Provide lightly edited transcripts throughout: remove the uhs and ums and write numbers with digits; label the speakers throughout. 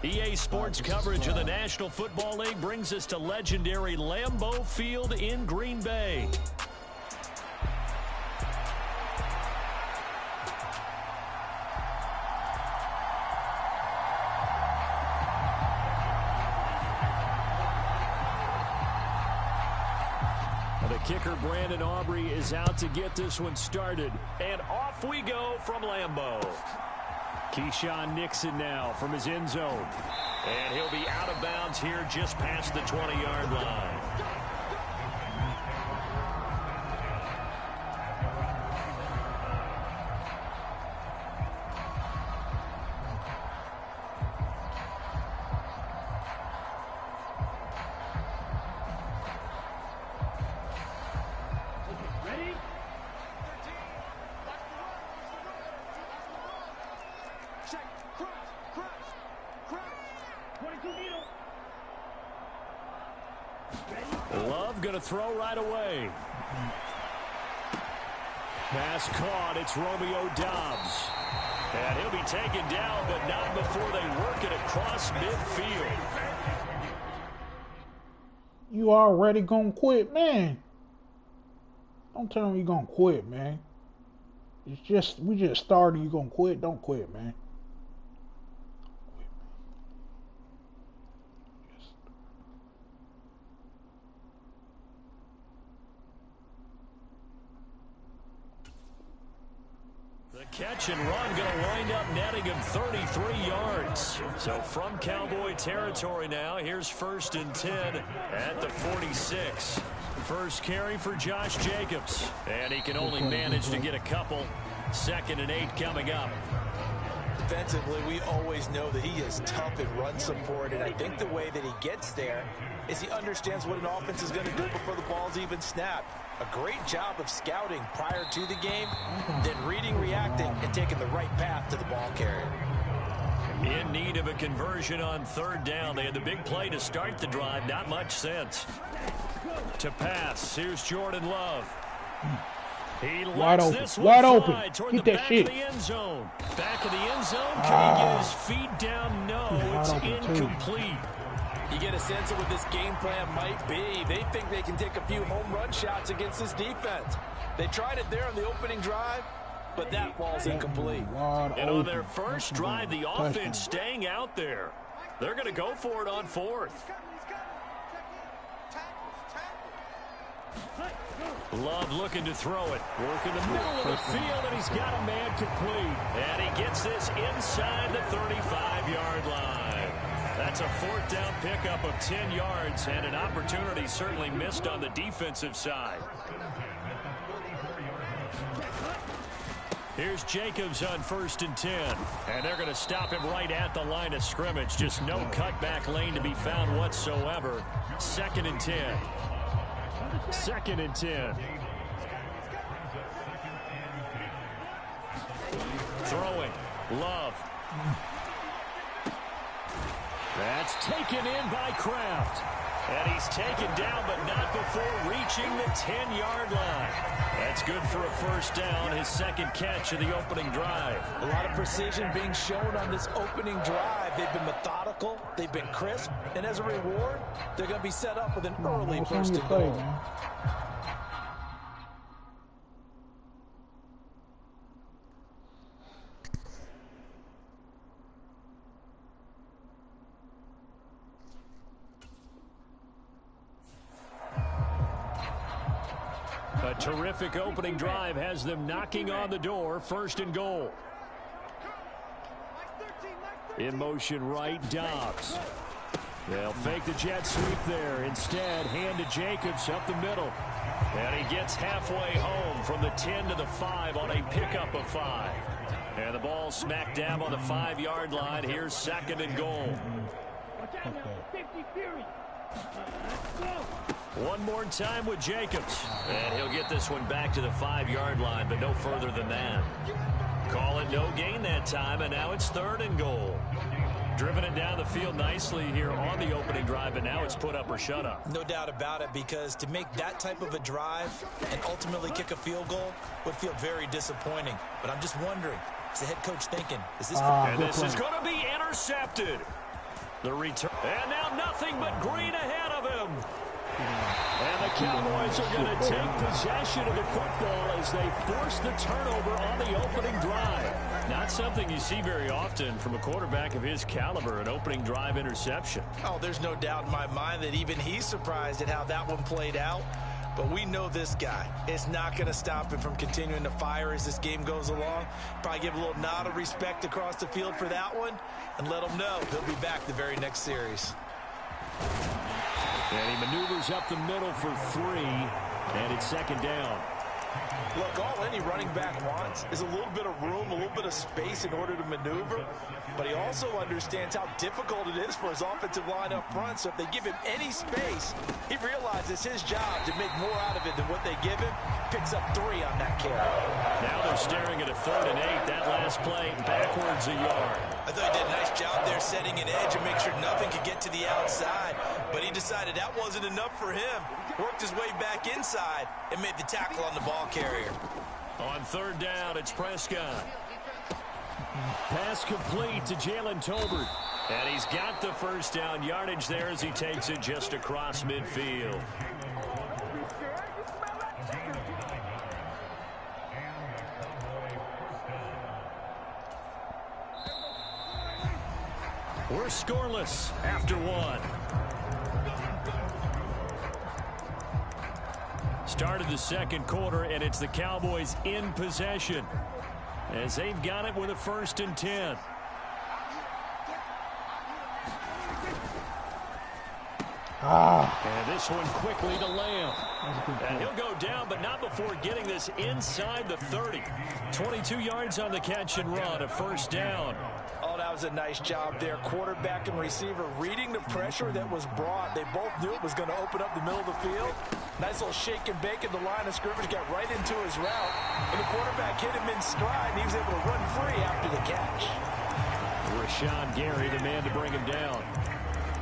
Speaker 1: EA Sports coverage of the National Football League brings us to legendary Lambeau Field in Green Bay. The kicker, Brandon Aubrey, is out to get this one started. And off we go from Lambeau. Keyshawn Nixon now from his end zone. And he'll be out of bounds here just past the 20-yard line. Going to throw right away. Pass caught. It's Romeo Doubs. And he'll be taken down, but not before they work it across midfield.
Speaker 2: You already gonna quit, man. Don't tell me you gonna quit, man. We just started. You gonna quit? Don't quit, man.
Speaker 1: Catch and run going to wind up netting him 33 yards. So from Cowboy territory now, here's 1st and 10 at the 46. First carry for Josh Jacobs. And he can only manage to get a couple. 2nd and 8 coming up.
Speaker 3: Defensively, we always know that he is tough in run support, and I think the way that he gets there is he understands what an offense is going to do before the ball's even snapped. A great job of scouting prior to the game, then reading, reacting, and taking the right path to the ball carrier.
Speaker 1: In need of a conversion on 3rd down. They had the big play to start the drive. Not much sense. To pass. Here's Jordan Love. He lets this one fly toward the back of the end zone. Back of the end zone. Can he get his feet down? No, it's incomplete.
Speaker 3: You get a sense of what this game plan might be. They think they can take a few home run shots against this defense. They tried it there on the opening drive, but that falls incomplete.
Speaker 1: And on their first drive, the offense staying out there. They're going to go for it on 4th. Love looking to throw it. Work in the middle of the field, and he's got a man complete. And he gets this inside the 35-yard line. That's a 4th down pickup of 10 yards, and an opportunity certainly missed on the defensive side. Here's Jacobs on 1st and 10. And they're going to stop him right at the line of scrimmage. Just no cutback lane to be found whatsoever. 2nd and 10. 2nd and 10. Throwing. Love. That's taken in by Kraft. And he's taken down, but not before reaching the 10-yard line. That's good for a 1st down, his 2nd catch of the opening drive.
Speaker 3: A lot of precision being shown on this opening drive. They've been methodical, they've been crisp, and as a reward, they're going to be set up with an early 1st and goal.
Speaker 1: A terrific opening drive has them knocking on the door. 1st and goal. In motion right, Doubs. They'll fake the jet sweep there. Instead, hand to Jacobs up the middle. And he gets halfway home from the 10 to the 5 on a pickup of 5. And the ball smack dab on the 5-yard line. Here's 2nd and goal. One more time with Jacobs. And he'll get this one back to the 5-yard line, but no further than that. Call it no gain that time, and now it's 3rd and goal. Driven it down the field nicely here on the opening drive, and now it's put up or shut up.
Speaker 3: No doubt about it, because to make that type of a drive and ultimately kick a field goal would feel very disappointing. But I'm just wondering, is the head coach thinking, is this...
Speaker 1: and this is going to be intercepted. intercepted. The return. And now nothing but green ahead of him. And the Cowboys are going to take possession of the football as they force the turnover on the opening drive. Not something you see very often from a quarterback of his caliber, an opening drive interception.
Speaker 3: Oh, there's no doubt in my mind that even he's surprised at how that one played out. But we know this guy is not going to stop him from continuing to fire as this game goes along. Probably give a little nod of respect across the field for that one and let him know he'll be back the very next series.
Speaker 1: And he maneuvers up the middle for 3, and it's second down.
Speaker 3: Look, all any running back wants is a little bit of room, a little bit of space in order to maneuver. But he also understands how difficult it is for his offensive line up front. So if they give him any space, he realizes his job to make more out of it than what they give him. Picks up 3 on that carry.
Speaker 1: Now they're staring at a 3rd and 8. That last play backwards a yard.
Speaker 3: I thought he did a nice job there setting an edge and make sure nothing could get to the outside. But he decided that wasn't enough for him. Worked his way back inside and made the tackle on the ball carrier.
Speaker 1: On 3rd down, it's Prescott. Pass complete to Jalen Tolbert. And he's got the first down yardage there as he takes it just across midfield. We're scoreless after 1. Started the second quarter, and it's the Cowboys in possession as they've got it with a 1st and 10. And this one quickly to Lamb. And he'll go down, but not before getting this inside the 30. 22 yards on the catch and run, a 1st down.
Speaker 3: Oh, that was a nice job there. Quarterback and receiver reading the pressure that was brought. They both knew it was going to open up the middle of the field. Nice little shake and bake at the line of scrimmage, got right into his route. And the quarterback hit him in stride, and he was able to run free after the catch.
Speaker 1: Deshawn Gary, the man to bring him down.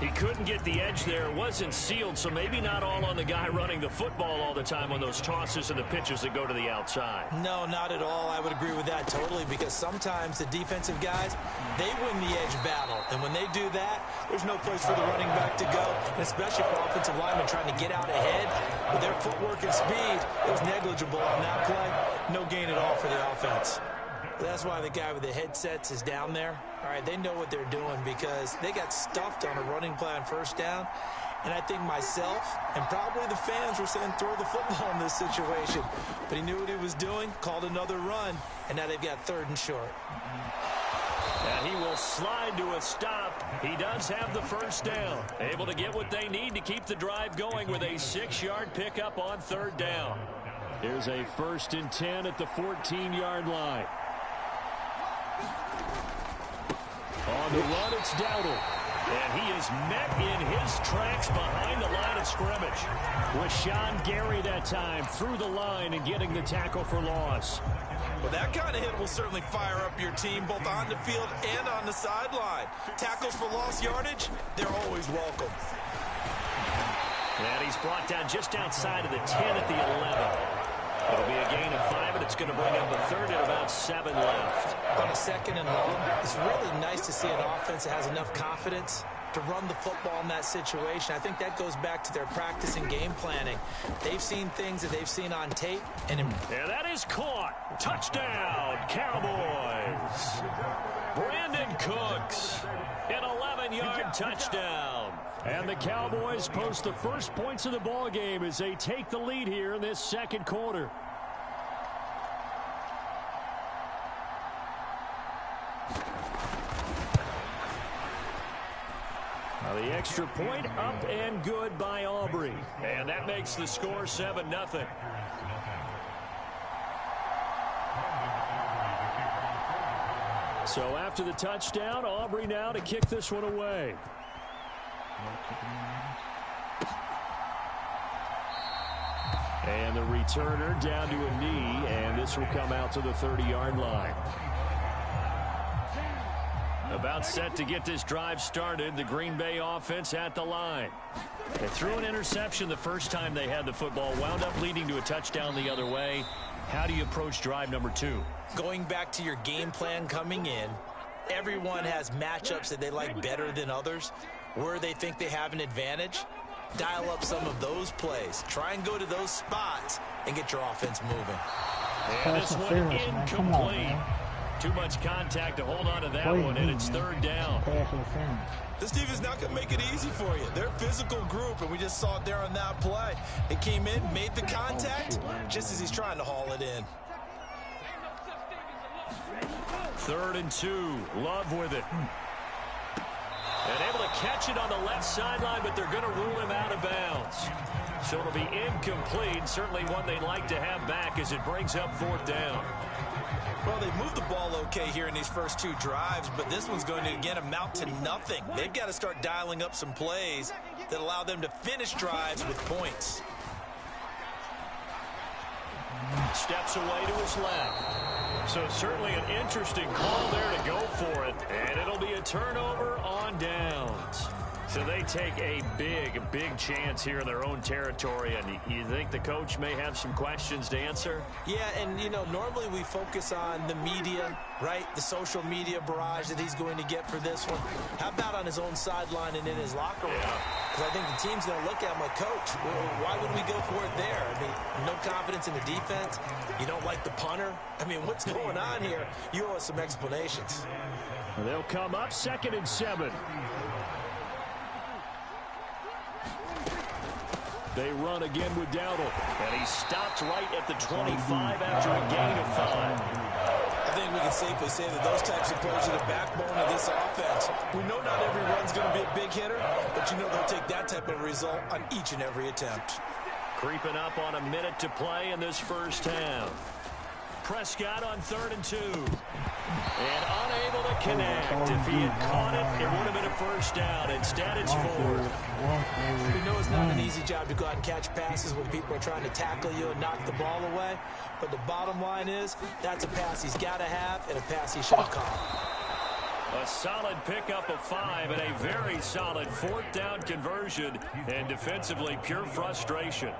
Speaker 1: He couldn't get the edge there. It wasn't sealed, so maybe not all on the guy running the football all the time on those tosses and the pitches that go to the outside.
Speaker 3: No, not at all. I would agree with that totally, because sometimes the defensive guys, they win the edge battle. And when they do that, there's no place for the running back to go, and especially for offensive linemen trying to get out ahead. With their footwork and speed, it was negligible on that play. No gain at all for the offense. That's why the guy with the headsets is down there. All right, they know what they're doing because they got stuffed on a running play on 1st down. And I think myself and probably the fans were saying throw the football in this situation. But he knew what he was doing, called another run, and now they've got 3rd and short.
Speaker 1: And he will slide to a stop. He does have the 1st down. Able to get what they need to keep the drive going with a 6-yard pickup on 3rd down. Here's a 1st and 10 at the 14-yard line. On the run, it's Dowdle. And he is met in his tracks behind the line of scrimmage. Deshawn Gary that time through the line and getting the tackle for loss.
Speaker 3: Well, that kind of hit will certainly fire up your team both on the field and on the sideline. Tackles for lost yardage, they're always welcome.
Speaker 1: And he's brought down just outside of the 10 at the 11. It'll be a gain of 5, and it's going to bring up a 3rd and about 7 left.
Speaker 3: On a 2nd and long, it's really nice to see an offense that has enough confidence to run the football in that situation. I think that goes back to their practice and game planning. They've seen things that they've seen on tape. And
Speaker 1: that is caught. Touchdown, Cowboys. Brandon Cooks, an 11-yard touchdown. And the Cowboys post the first points of the ball game as they take the lead here in this second quarter. Now the extra point up and good by Aubrey. And that makes the score 7-0. So after the touchdown, Aubrey now to kick this one away. And the returner down to a knee, and this will come out to the 30-yard line. About set to get this drive started, the Green Bay offense at the line. They threw an interception the first time they had the football, wound up leading to a touchdown the other way. How do you approach drive number 2?
Speaker 3: Going back to your game plan coming in, everyone has matchups that they like better than others, where they think they have an advantage. Dial up some of those plays. Try and go to those spots and get your offense moving.
Speaker 1: And this one incomplete. Too much contact to hold on to that one, and it's third down.
Speaker 3: This defense not going to make it easy for you. They're a physical group, and we just saw it there on that play. It came in, made the contact, just as he's trying to haul it in.
Speaker 1: 3rd and 2. Love with it. And able to catch it on the left sideline, but they're going to rule him out of bounds. So it'll be incomplete. Certainly one they'd like to have back as it brings up 4th down.
Speaker 3: Well, they've moved the ball okay here in these first 2 drives, but this one's going to, again, amount to nothing. They've got to start dialing up some plays that allow them to finish drives with points.
Speaker 1: Steps away to his left. So certainly an interesting call there to go for it. And it'll be a turnover on downs. So they take a big, big chance here in their own territory. And you think the coach may have some questions to answer?
Speaker 3: Yeah, and, you know, normally we focus on the media, right? The social media barrage that he's going to get for this one. How about on his own sideline and in his locker room? Because I think the team's going to look at him like, Coach, why would we go for it there? I mean, no confidence in the defense. You don't like the punter. I mean, what's going on here? You owe us some explanations.
Speaker 1: They'll come up 2nd and 7. They run again with Dowdle. And he stopped right at the 25 after a gain of 5.
Speaker 3: I think we can safely say that those types of plays are the backbone of this offense. We know not every run's going to be a big hitter, but you know they'll take that type of result on each and every attempt.
Speaker 1: Creeping up on a minute to play in this first half. Prescott on 3rd and 2. And unable to connect. If he had caught it, it would have been a first down. Instead, it's 4th.
Speaker 3: We know it's not an easy job to go out and catch passes when people are trying to tackle you and knock the ball away. But the bottom line is, that's a pass he's got to have and a pass he should have caught.
Speaker 1: A solid pickup of 5 and a very solid 4th down conversion. And defensively, pure frustration.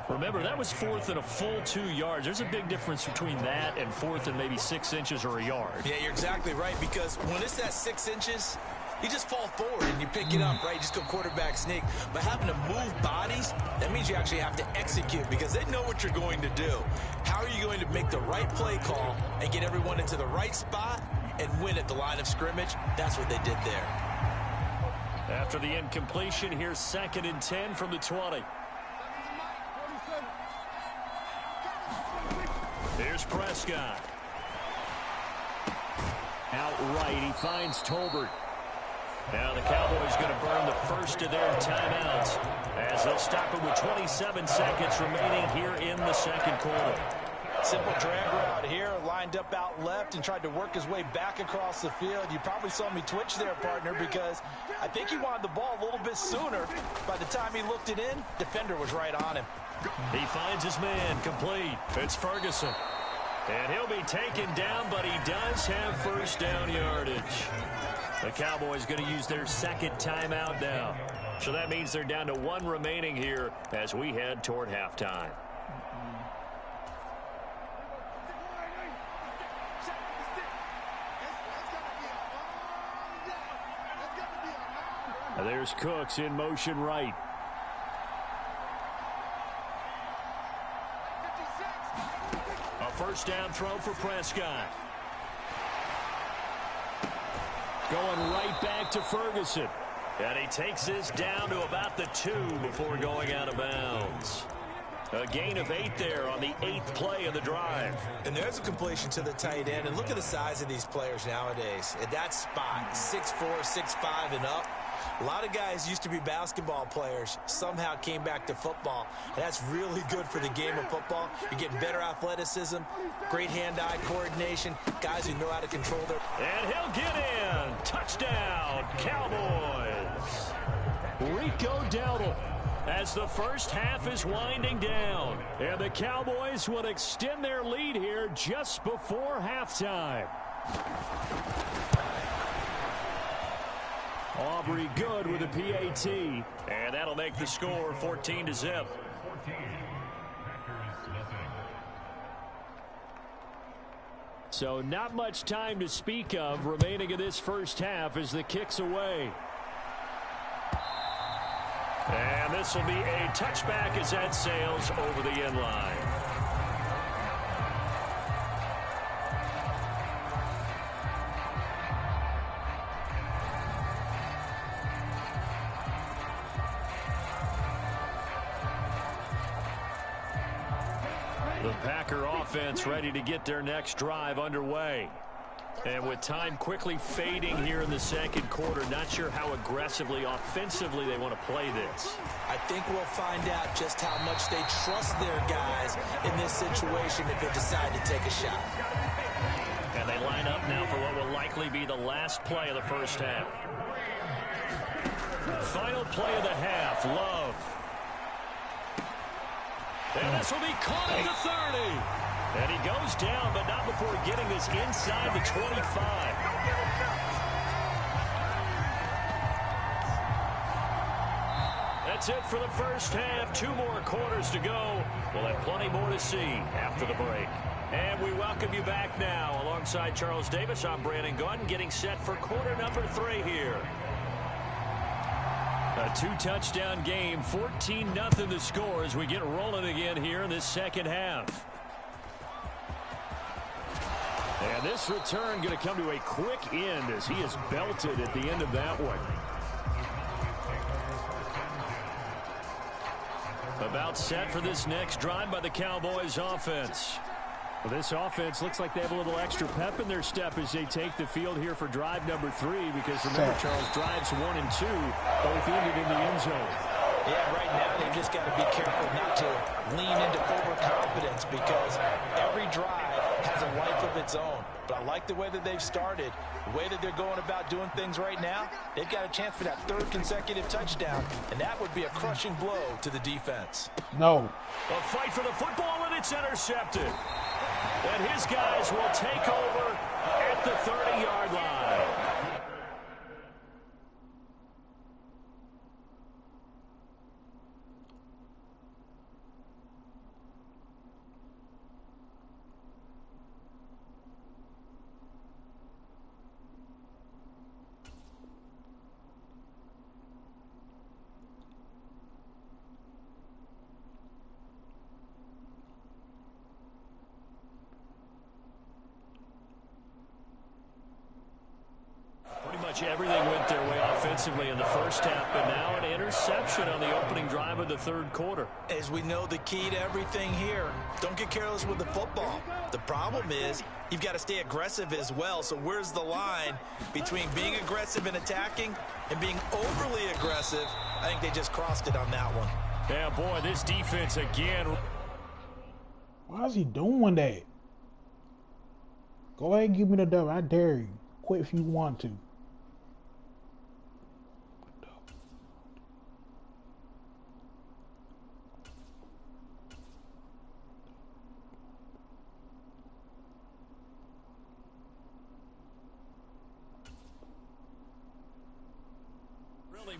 Speaker 1: Remember, that was 4th and a full 2 yards. There's a big difference between that and 4th and maybe 6 inches or a yard.
Speaker 3: Yeah, you're exactly right, because when it's that 6 inches, you just fall forward and you pick it up, right? You just go quarterback sneak. But having to move bodies, that means you actually have to execute because they know what you're going to do. How are you going to make the right play call and get everyone into the right spot and win at the line of scrimmage? That's what they did there.
Speaker 1: After the incompletion, here's 2nd and 10 from the 20. Here's Prescott. Outright, he finds Tolbert. Now the Cowboys going to burn the first of their timeouts as they'll stop it with 27 seconds remaining here in the 2nd quarter.
Speaker 3: Simple drag route here, lined up out left and tried to work his way back across the field. You probably saw me twitch there, partner, because I think he wanted the ball a little bit sooner. By the time he looked it in, defender was right on him.
Speaker 1: He finds his man, complete. It's Ferguson. And he'll be taken down, but he does have first down yardage. The Cowboys going to use their 2nd timeout now. So that means they're down to 1 remaining here as we head toward halftime. There's Cooks in motion right. A first down throw for Prescott. Going right back to Ferguson. And he takes this down to about the 2 before going out of bounds. A gain of 8 there on the 8th play of the drive.
Speaker 3: And there's a completion to the tight end. And look at the size of these players nowadays. At that spot, 6'4", 6'5", and up. A lot of guys used to be basketball players, somehow came back to football. And that's really good for the game of football. You're getting better athleticism, great hand-eye coordination, guys who know how to control their...
Speaker 1: And he'll get in. Touchdown, Cowboys. Rico Dowdle as the first half is winding down. And the Cowboys will extend their lead here just before halftime. Aubrey good with a PAT. And that'll make the score 14-0. So not much time to speak of remaining in this first half as the kick's away. And this will be a touchback as that sails over the end line. The Packer offense ready to get their next drive underway. And with time quickly fading here in the second quarter, not sure how aggressively, offensively they want to play this.
Speaker 3: I think we'll find out just how much they trust their guys in this situation if they decide to take a shot.
Speaker 1: And they line up now for what will likely be the last play of the first half. Final play of the half, Love. And this will be caught at the 30. And he goes down, but not before getting this inside the 25. That's it for the first half. 2 more quarters to go. We'll have plenty more to see after the break. And we welcome you back now. Alongside Charles Davis, I'm Brandon Gunn, getting set for quarter number 3 here. A 2-touchdown game, 14-0 the score as we get rolling again here in this second half. And this return going to come to a quick end as he is belted at the end of that one. About set for this next drive by the Cowboys offense. Well, this offense looks like they have a little extra pep in their step as they take the field here for drive number 3 because remember, Charles, drives 1 and 2 both ended in the end zone.
Speaker 3: Yeah, right now they've just got to be careful not to lean into overconfidence because every drive has a life of its own. But I like the way that they've started, the way that they're going about doing things right now. They've got a chance for that 3rd consecutive touchdown, and that would be a crushing blow to the defense.
Speaker 2: No.
Speaker 1: A fight for the football, and it's intercepted. And his guys will take over at the 30-yard line. Everything went their way offensively in the first half, but now an interception on the opening drive of the 3rd quarter.
Speaker 3: As we know, the key to everything here, don't get careless with the football. The problem is you've got to stay aggressive as well. So where's the line between being aggressive and attacking and being overly aggressive? I think they just crossed it on that one.
Speaker 1: Yeah, boy, this defense again.
Speaker 2: Why is he doing that? Go ahead and give me the dub. I dare you. Quit if you want to.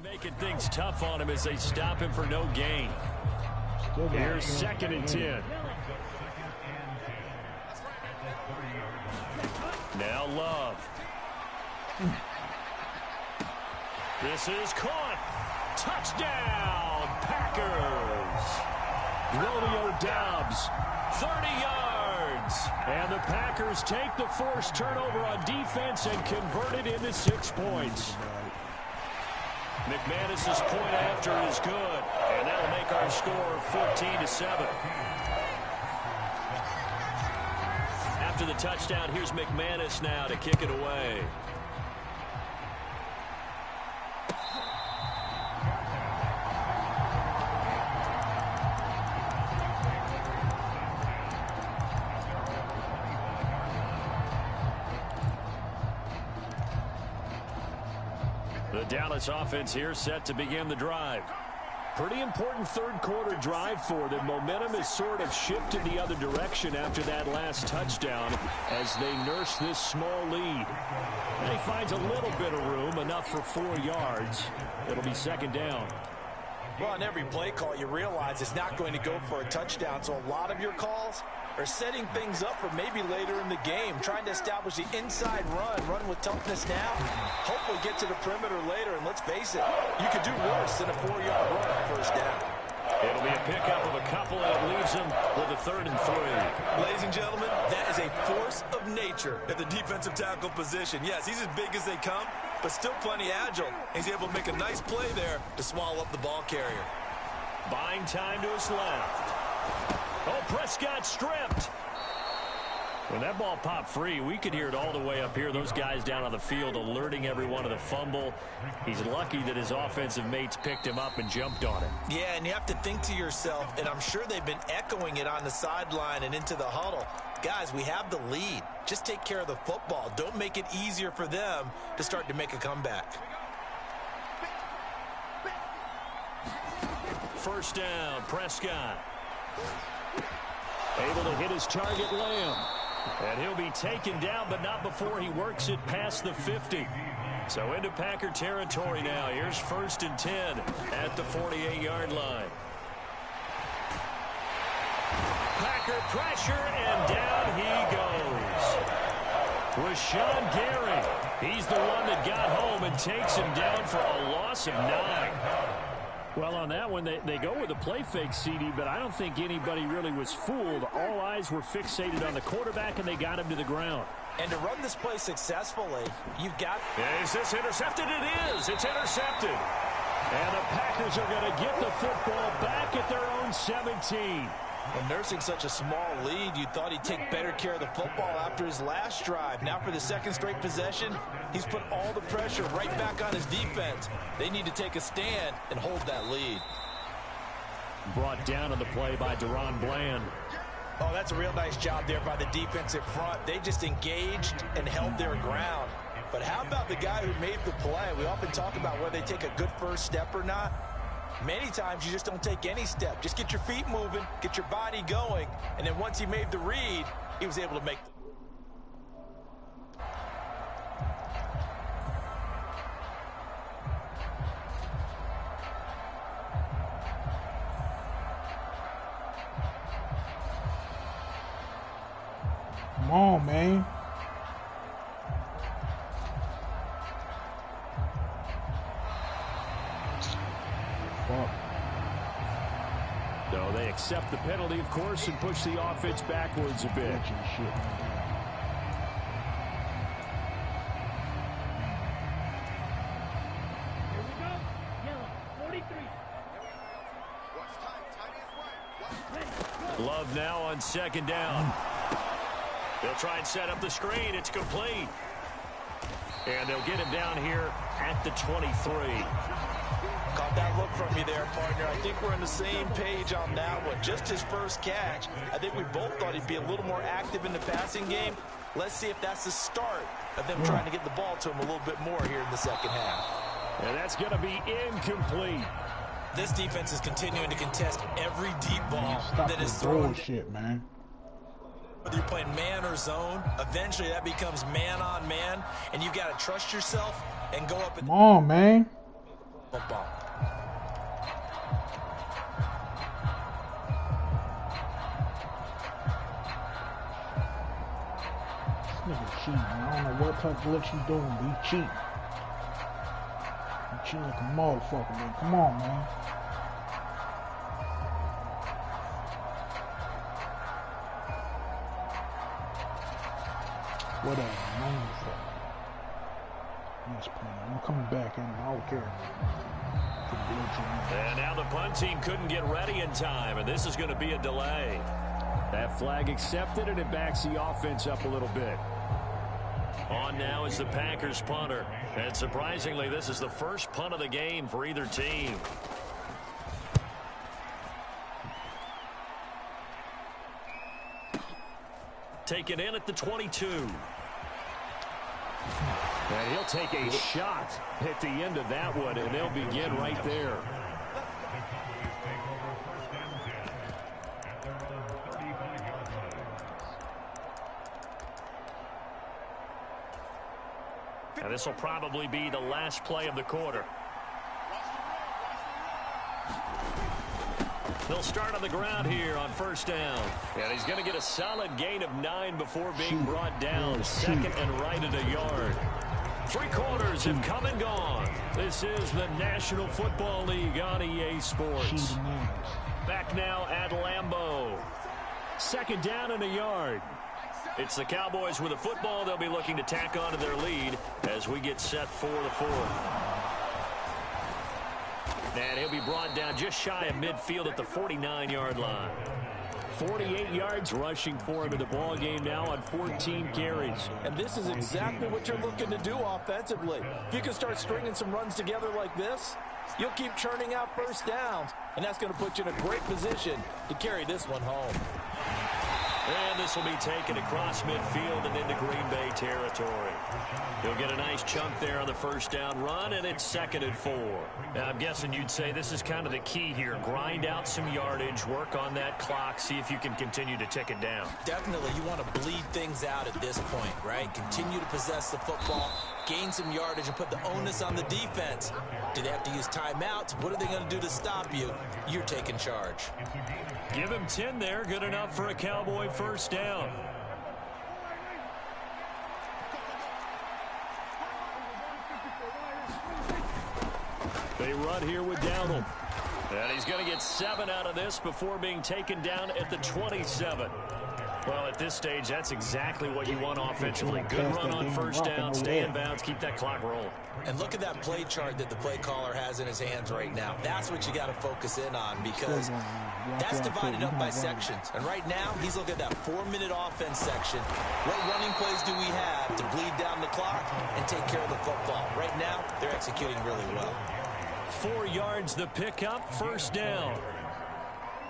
Speaker 1: Making things tough on him as they stop him for no gain. Here's 2nd and 10. Now Love. This is caught. Touchdown, Packers. Romeo Doubs, 30 yards. And the Packers take the forced turnover on defense and convert it into 6 points. McManus's point after is good, and that'll make our score 14-7. After the touchdown, here's McManus now to kick it away. The Dallas offense here set to begin the drive. Pretty important 3rd quarter drive for them. Momentum has sort of shifted the other direction after that last touchdown as they nurse this small lead. And he finds a little bit of room, enough for 4 yards. It'll be 2nd down.
Speaker 3: Well, on every play call, you realize it's not going to go for a touchdown, so a lot of your calls or setting things up for maybe later in the game, trying to establish the inside run with toughness now. Hopefully get to the perimeter later, and let's face it, you could do worse than a 4-yard run on first down.
Speaker 1: It'll be a pickup of a couple, and it leaves them with a 3rd and 3.
Speaker 3: Ladies and gentlemen, that is a force of nature at the defensive tackle position. Yes, he's as big as they come, but still plenty agile. He's able to make a nice play there to swallow up the ball carrier.
Speaker 1: Buying time to his left. Oh, Prescott stripped. When that ball popped free, we could hear it all the way up here. Those guys down on the field alerting everyone of the fumble. He's lucky that his offensive mates picked him up and jumped on it.
Speaker 3: Yeah, and you have to think to yourself, and I'm sure they've been echoing it on the sideline and into the huddle. Guys, we have the lead. Just take care of the football. Don't make it easier for them to start to make a comeback.
Speaker 1: First down, Prescott. Able to hit his target, Lamb. And he'll be taken down, but not before he works it past the 50. So into Packer territory now. Here's 1st and 10 at the 48-yard line. Packer pressure, and down he goes. Rashawn Gary. He's the one that got home and takes him down for a loss of 9.
Speaker 4: Well, on that one, they go with a play fake, CD, but I don't think anybody really was fooled. All eyes were fixated on the quarterback, and they got him to the ground.
Speaker 3: And to run this play successfully, you've got...
Speaker 1: Is this intercepted? It is. It's intercepted.
Speaker 4: And the Packers are going to get the football back at their own 17.
Speaker 3: Well, nursing such a small lead, you thought he'd take better care of the football after his last drive. Now for the 2nd straight possession, he's put all the pressure right back on his defense. They need to take a stand and hold that lead.
Speaker 4: Brought down on the play by Deron Bland.
Speaker 3: Oh, that's a real nice job there by the defensive front. They just engaged and held their ground. But how about the guy who made the play? We often talk about whether they take a good first step or not. Many times you just don't take any step. Just get your feet moving, get your body going, and then once he made the read, he was able to make the...
Speaker 2: Come on, man.
Speaker 4: No, they accept the penalty, of course, and push the offense backwards a bit.
Speaker 1: Love now on 2nd down. They'll try and set up the screen. It's complete. And they'll get him down here at the 23.
Speaker 3: Caught that look from you there, partner. I think we're on the same page on that one. Just his first catch. I think we both thought he'd be a little more active in the passing game. Let's see if that's the start of them trying to get the ball to him a little bit more here in the 2nd half.
Speaker 4: And that's going to be incomplete.
Speaker 3: This defense is continuing to contest every deep ball that is
Speaker 2: thrown.
Speaker 3: thrown.
Speaker 2: Shit, man.
Speaker 3: Whether you're playing man or zone, eventually that becomes man on man, and you got to trust yourself and go up and...
Speaker 2: Come on, man.
Speaker 3: Football.
Speaker 2: This nigga cheating. I don't know what type of glitch you doing, but he cheating. He cheating like a motherfucker, man. Come on, man. Whatever, man. I don't give a fuck. I'm just playing. I'm coming back in. I don't care.
Speaker 1: And now the punt team couldn't get ready in time, and this is going to be a delay.
Speaker 4: That flag accepted, and it backs the offense up a little bit.
Speaker 1: On now is the Packers punter. And surprisingly, this is the first punt of the game for either team. Taken in at the 22.
Speaker 4: And he'll take a shot at the end of that one, and they'll begin right there.
Speaker 1: And this will probably be the last play of the quarter. They'll start on the ground here on first down. And he's going to get a solid gain of 9 before being brought down. Second and right at a yard. 3 quarters have come and gone. This is the National Football League on EA Sports. Back now at Lambeau.
Speaker 4: Second down and a yard.
Speaker 1: It's the Cowboys with the football. They'll be looking to tack on to their lead as we get set for the 4th. And he'll be brought down just shy of midfield at the 49-yard line.
Speaker 4: 48 yards rushing for him in the ball game now on 14 carries.
Speaker 3: And this is exactly what you're looking to do offensively. If you can start stringing some runs together like this, you'll keep churning out first downs, and that's going to put you in a great position to carry this one home.
Speaker 1: And this will be taken across midfield and into Green Bay territory. He'll get a nice chunk there on the first down run, and it's 2nd and 4. Now, I'm guessing you'd say this is kind of the key here. Grind out some yardage, work on that clock, see if you can continue to tick it down.
Speaker 3: Definitely, you want to bleed things out at this point, right? Continue to possess the football, gain some yardage, and put the onus on the defense. Do they have to use timeouts? What are they going to do to stop you? You're taking charge.
Speaker 1: Give him 10 there. Good enough for a Cowboy first down.
Speaker 4: They run here with Dowdle.
Speaker 1: And he's going to get 7 out of this before being taken down at the 27. Well, at this stage, that's exactly what you want offensively. Good run on first down, stay in bounds, keep that clock rolling.
Speaker 3: And look at that play chart that the play caller has in his hands right now. That's what you got to focus in on, because that's divided up by sections. And right now, he's looking at that 4-minute offense section. What running plays do we have to bleed down the clock and take care of the football? Right now, they're executing really well.
Speaker 1: 4 yards the pickup, first down.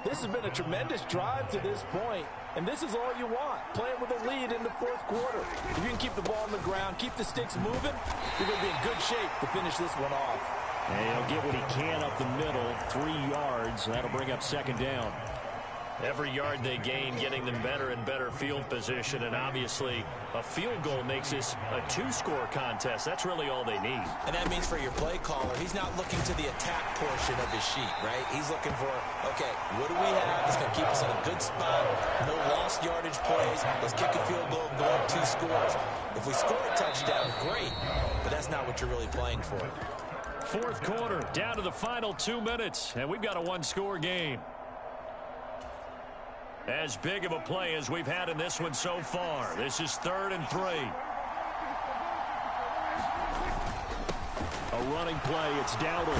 Speaker 3: This has been a tremendous drive to this point, and this is all you want, playing with a lead in the 4th quarter. If you can keep the ball on the ground, keep the sticks moving, you're going to be in good shape to finish this one off.
Speaker 4: And he'll get what he can up the middle, 3 yards. That'll bring up second down.
Speaker 1: Every yard they gain, getting them better and better field position, and obviously a field goal makes this a 2-score contest. That's really all they need.
Speaker 3: And that means for your play caller, he's not looking to the attack portion of his sheet, right? He's looking for, okay, what do we have that's going to keep us in a good spot? No lost yardage plays. Let's kick a field goal, go up 2 scores. If we score a touchdown, great, but that's not what you're really playing for.
Speaker 1: 4th quarter, down to the final 2 minutes, and we've got a 1-score game. As big of a play as we've had in this one so far. This is 3rd and 3.
Speaker 4: A running play. It's Dowdle.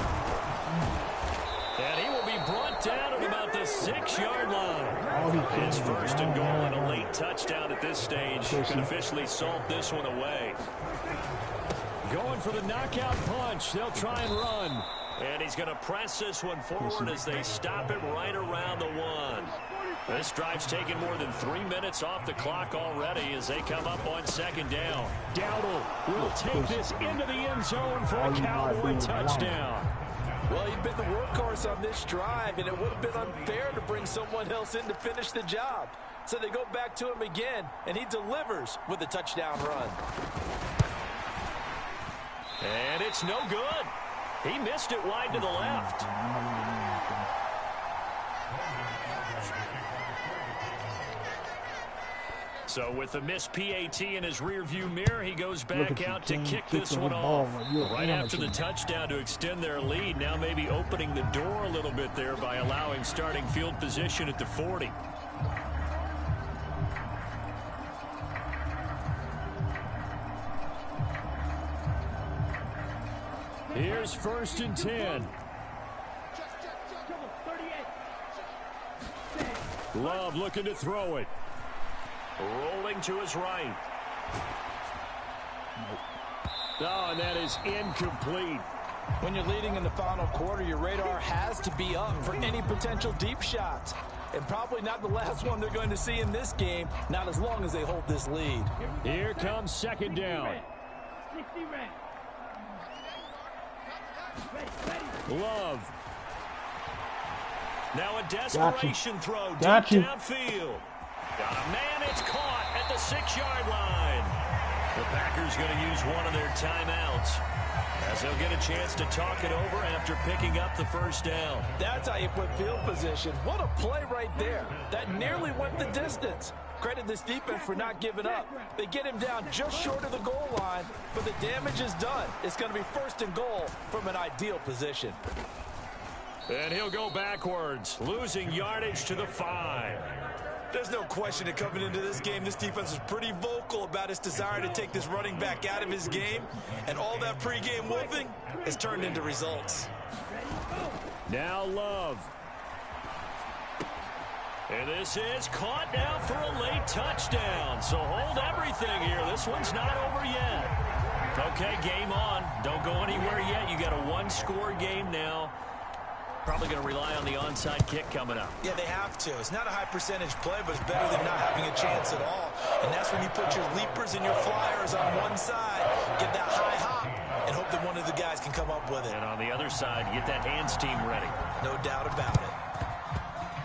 Speaker 1: And he will be brought down at about the 6-yard line. It's 1st and goal, and a late touchdown at this stage can officially salt this one away.
Speaker 4: Going for the knockout punch. They'll try and run.
Speaker 1: And he's going to press this one forward as they stop it right around the 1. This drive's taken more than 3 minutes off the clock already as they come up on 2nd down.
Speaker 4: Dowdle will take this into the end zone for a Cowboy touchdown.
Speaker 3: Well, he'd been the workhorse on this drive, and it would have been unfair to bring someone else in to finish the job. So they go back to him again, and he delivers with a touchdown run.
Speaker 1: And it's no good. He missed it wide to the left. So with the missed PAT in his rearview mirror, he goes back out to kick this one off. Right after the touchdown to extend their lead, now maybe opening the door a little bit there by allowing starting field position at the 40.
Speaker 4: Here's 1st and 10. Love looking to throw it.
Speaker 1: Rolling to his right.
Speaker 4: Oh, and that is incomplete.
Speaker 3: When you're leading in the final quarter, your radar has to be up for any potential deep shots. And probably not the last one they're going to see in this game, not as long as they hold this lead.
Speaker 4: Here comes 2nd down. Love.
Speaker 1: Now a desperation throw deep downfield. Got a man, it's caught at the 6-yard line. The Packers going to use one of their timeouts, as they'll get a chance to talk it over after picking up the first down.
Speaker 3: That's how you put field position. What a play right there. That nearly went the distance. Credit this defense for not giving up. They get him down just short of the goal line, but the damage is done. It's going to be 1st and goal from an ideal position.
Speaker 1: And he'll go backwards, losing yardage to the 5.
Speaker 3: There's no question that coming into this game, this defense was pretty vocal about its desire to take this running back out of his game. And all that pregame wolfing has turned into results.
Speaker 4: Now Love.
Speaker 1: And this is caught now for a late touchdown. So hold everything here. This one's not over yet. Okay, game on. Don't go anywhere yet. You got a 1-score game now. Probably going to rely on the onside kick coming up.
Speaker 3: Yeah, they have to. It's not a high percentage play, but it's better than not having a chance at all. And that's when you put your leapers and your flyers on one side, get that high hop, and hope that one of the guys can come up with it.
Speaker 1: And on the other side, get that hands team ready.
Speaker 3: No doubt about it.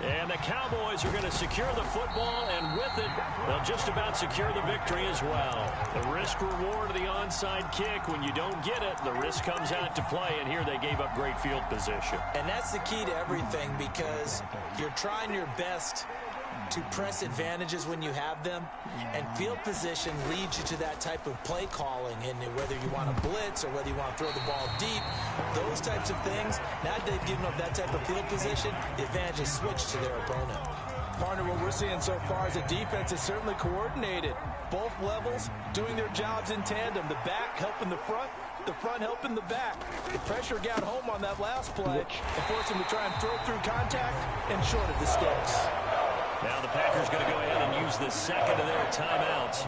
Speaker 1: And the Cowboys are going to secure the football, and with it, they'll just about secure the victory as well. The risk-reward of the onside kick, when you don't get it, the risk comes out to play, and here they gave up great field position.
Speaker 3: And that's the key to everything, because you're trying your best to press advantages when you have them, and field position leads you to that type of play calling, and whether you want to blitz or whether you want to throw the ball deep, those types of things. Now that they've given up that type of field position, the advantage is switched to their opponent. Partner, what we're seeing so far is the defense is certainly coordinated. Both levels doing their jobs in tandem. The back helping the front helping the back. The pressure got home on that last play and forced them to try and throw through contact and short of the sticks.
Speaker 1: Now the Packers going to go ahead and use the second of their timeouts,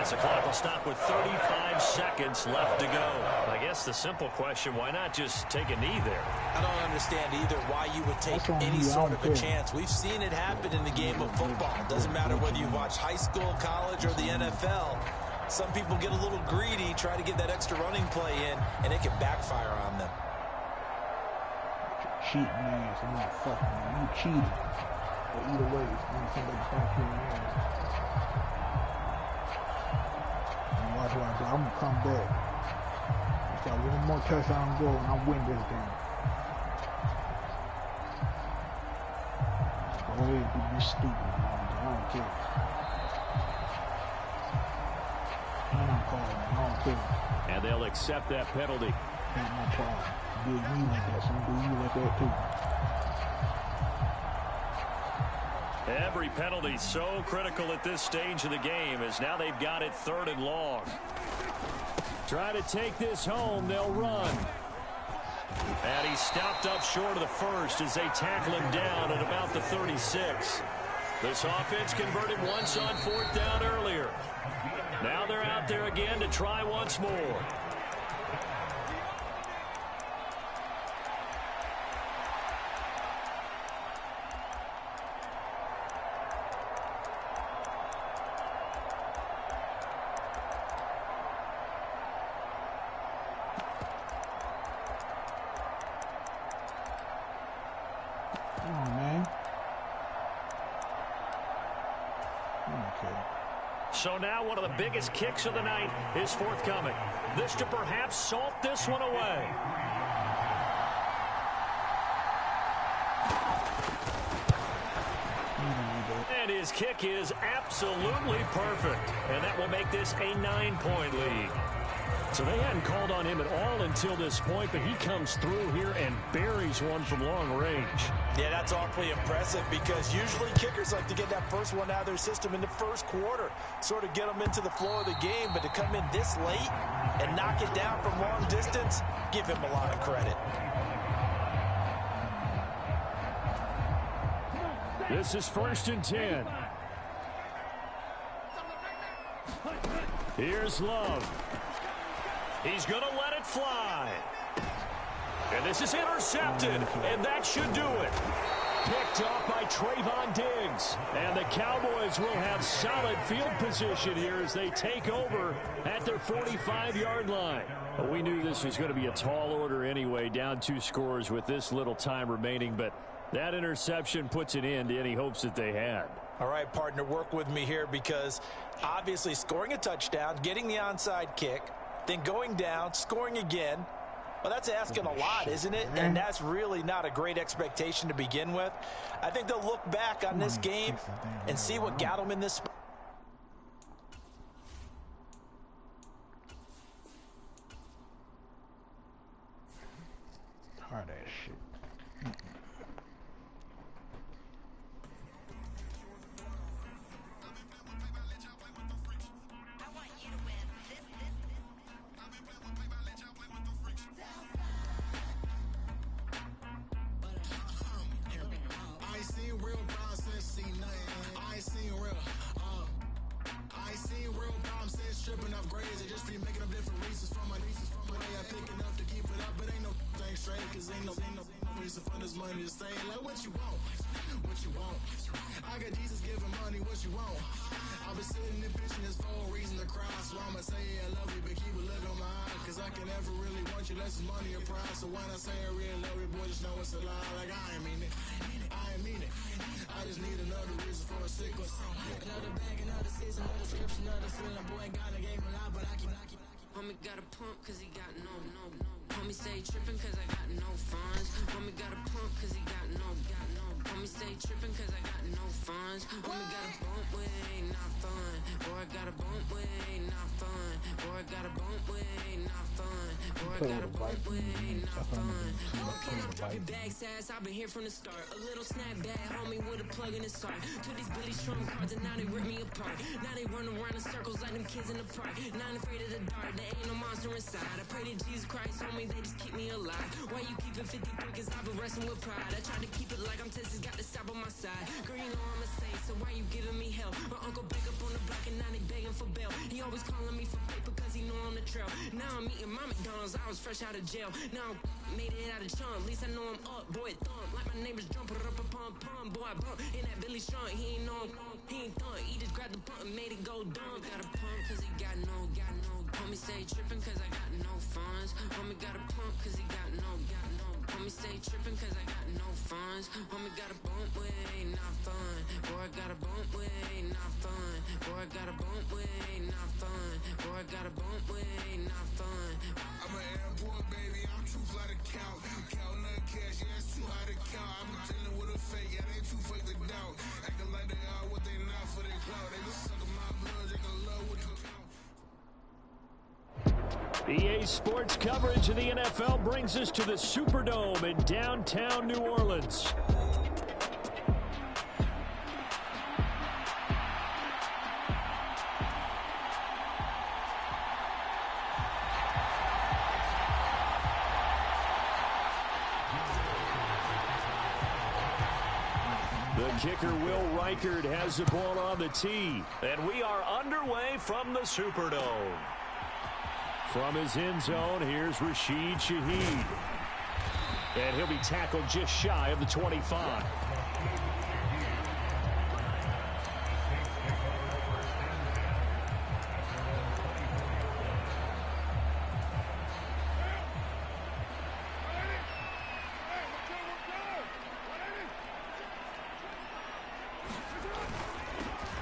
Speaker 1: as the clock will stop with 35 seconds left to go. I guess the simple question, why not just take a knee there?
Speaker 3: I don't understand either why you would take any sort of a chance. We've seen it happen in the game of football. It doesn't matter whether you watch high school, college, or the NFL. Some people get a little greedy, try to get that extra running play in, and it can backfire on them.
Speaker 2: Cheating ass, I'm not fucking you cheating. But either way, when somebody fucks you, and watch what I do. I'm gonna come back. Just got one more touchdown to go, and I'm winning this game. Go ahead, be stupid, man. I don't care. I'm not calling. I don't care.
Speaker 4: And they'll accept that penalty.
Speaker 2: Not my problem. Do you like that? Some do you like that too?
Speaker 1: Every penalty so critical at this stage of the game, as now they've got it 3rd and long.
Speaker 4: Try to take this home. They'll run.
Speaker 1: And he's stopped up short of the first as they tackle him down at about the 36. This offense converted once on 4th down earlier. Now they're out there again to try once more. So now one of the biggest kicks of the night is forthcoming. This to perhaps salt this one away. And his kick is absolutely perfect. And that will make this a 9-point lead.
Speaker 4: So they hadn't called on him at all until this point, but he comes through here and buries one from long range.
Speaker 3: Yeah, that's awfully impressive, because usually kickers like to get that first one out of their system in the first quarter, sort of get them into the flow of the game. But to come in this late and knock it down from long distance, give him a lot of credit.
Speaker 4: This is 1st and 10. Here's Love.
Speaker 1: He's going to let it fly. And this is intercepted, and that should do it.
Speaker 4: Picked off by Trayvon Diggs. And the Cowboys will have solid field position here as they take over at their 45-yard line. Well, we knew this was going to be a tall order anyway, down 2 scores with this little time remaining, but that interception puts an end to any hopes that they had.
Speaker 3: All right, partner, work with me here because obviously scoring a touchdown, getting the onside kick, then going down, scoring again, well, that's asking a lot, isn't it? And that's really not a great expectation to begin with. I think they'll look back on this game and see what got them in this spot.
Speaker 2: Hard ass shit.
Speaker 5: Stripping up grades, I just be making up different reasons for my nieces. From my way I pick enough to keep it up, but ain't no thing straight, cause ain't no reason for this money to stay. Like what you want, what you want. I got Jesus giving money, what you want. I've been sitting and bitching this for a reason to cry. So I'ma say I love you, but keep a look on my eye. Cause I can never really want you, less is money or pride. So when I say I really love you, boy, just know it's a lie. Like I ain't mean it, I ain't mean it. I just need another reason for a sickle. Another bag, another season, another scripture, another feeling. Boy, God, I gave him a lot, but I keep. Homie got a pump cause he got no. Homie say trippin' cause I got no funds. Homie got a pump cause he got no. Homie say trippin' cause I got no funds. Homie got a bump with ain't not fun. Boy, I got a bump with ain't not fun. Boy, I got a bump with ain't not fun. Boy, I got a bump with ain't not fun. Okay, now drop your bag, sass. I've been here from the start. A little snap back, homie, with a plug in his heart. Took these Billy Trump cards and now they rip me apart. Now they run around in circles like them kids in the park. Not afraid of the dark, there ain't no monster inside. I pray to Jesus Christ, homie, they just keep me alive. Why you keep it 53? Cause I've been wrestling with pride. I try to keep it like I'm Texas, got the South on my side. Girl, you know I'm a saint, so why you giving me hell? My uncle back up on the block and now they begging for bail. He always calling me for paper cause he know I'm the trail. Now I'm eating my McDonald's, I was fresh out of jail. Now I'm made it out of chunk, at least I know I'm up. Boy, thump, like my neighbors jump, put up a pump. Boy, I bump in that Billy Strong, he ain't know he ain't thump. He just grabbed the pump and made it go dumb. Got a pump cause he got no. Homie say trippin' cause I got no funds. Homie got a pump cause he got no. Homie say trippin' cause I got no funds. Homie got a bump with ain't not fun. Boy, I got a bump with ain't not fun. Boy, I got a bump with ain't not fun. Boy, I got a bump with ain't not fun. I'm an airport baby, I'm too fly to count. Counting that cash, yeah, it's too high to count. I'm dealing with a fake, yeah, they too fake to doubt. Acting like they are what they not for their clout. They just suckin' my blood, they can love what you count.
Speaker 4: EA Sports coverage of the NFL brings us to the Superdome in downtown New Orleans. The kicker, Will Reichard, has the ball on the tee.
Speaker 1: And we are underway from the Superdome.
Speaker 4: From his end zone, here's Rashid Shaheed. And he'll be tackled just shy of the 25.